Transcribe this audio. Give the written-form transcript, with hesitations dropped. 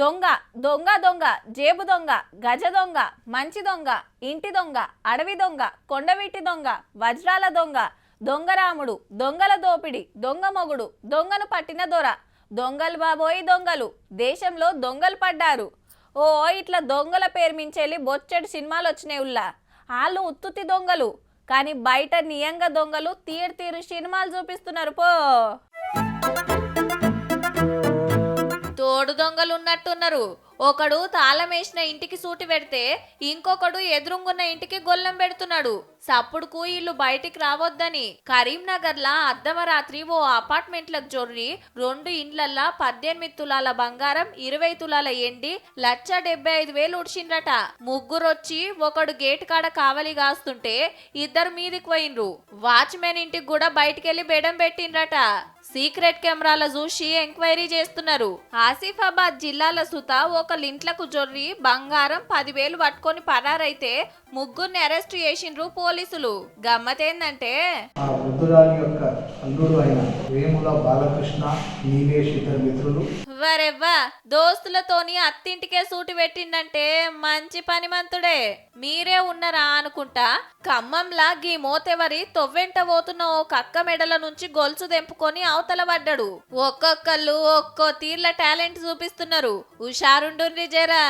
దొంగ దొంగ దొంగ జేబు దొంగ గజ దొంగ మంచి దొంగ ఇంటి దొంగ అడవి దొంగ కొండవీటి దొంగ వజ్రాల దొంగ దొంగరాముడు దొంగల దోపిడి దొంగ మొగుడు దొంగను పట్టిన దొర దొంగలు బాబోయి దొంగలు దేశంలో దొంగలు పడ్డారు. ఓ ఇట్లా దొంగల పేరు మించెల్లి బొచ్చెడు సినిమాలు వచ్చినాయి. ఉల్లా వాళ్ళు ఉత్తుతి దొంగలు, కానీ బయట నియంగా దొంగలు తీరు తీరు సినిమాలు చూపిస్తున్నారు పో. తోడు దొంగలు ఉన్నట్టున్నారు. ఒకడు తాళం వేసిన ఇంటికి సూటి పెడితే ఇంకొకడు ఎదురుంగున్న ఇంటికి గొల్లం పెడుతున్నాడు. సప్పుడుకు ఇల్లు బయటికి రావద్దని కరీంనగర్ లా అర్ధమరాత్రి ఓ అపార్ట్మెంట్లకు జొర్రి 2 ఇండ్లల్లా 18 తులాల బంగారం 20 తులాల ఎండి 1,75,000 ఉడిచిండ్రట. ముగ్గురొచ్చి ఒకడు గేట్ కాడ కావలి కాస్తుంటే ఇద్దరు మీదికి పోయిండ్రు. వాచ్మెన్ ఇంటికి కూడా బయటికెళ్లి బెడం పెట్టిండ్రట. సీక్రెట్ కెమెరాల చూసి ఎంక్వైరీ చేస్తున్నారు. ఆసిఫాబాద్ జిల్లాల సుత ఒకళ్ళింట్లకు జొర్రి బంగారం 10,000 పట్టుకొని పరారైతే ముగ్గురిని అరెస్టు చేసిండ్రు పోలీసులు. గమ్మతేందంటే ఆ వృద్ధురాలి యొక్క అల్లుడు అయిన వేముల బాలకృష్ణ నీలేష్ ఇద్దరు మిత్రులు వరెవ్వా దోస్తులతోని అత్తింటికే సూటి పెట్టిండంటే మంచి పనిమంతుడే. మీరే ఉన్నరా అనుకుంటా ఖమ్మంలా గీ మోతెవరి తొవ్వెంట పోతున్న ఓ కక్క మెడల నుంచి గొలుసు దెంపుకొని అవతల పడ్డాడు. ఒక్కొక్కళ్ళు ఒక్కో తీర్ల టాలెంట్ చూపిస్తున్నారు. హుషారుండుండ్రి జరా.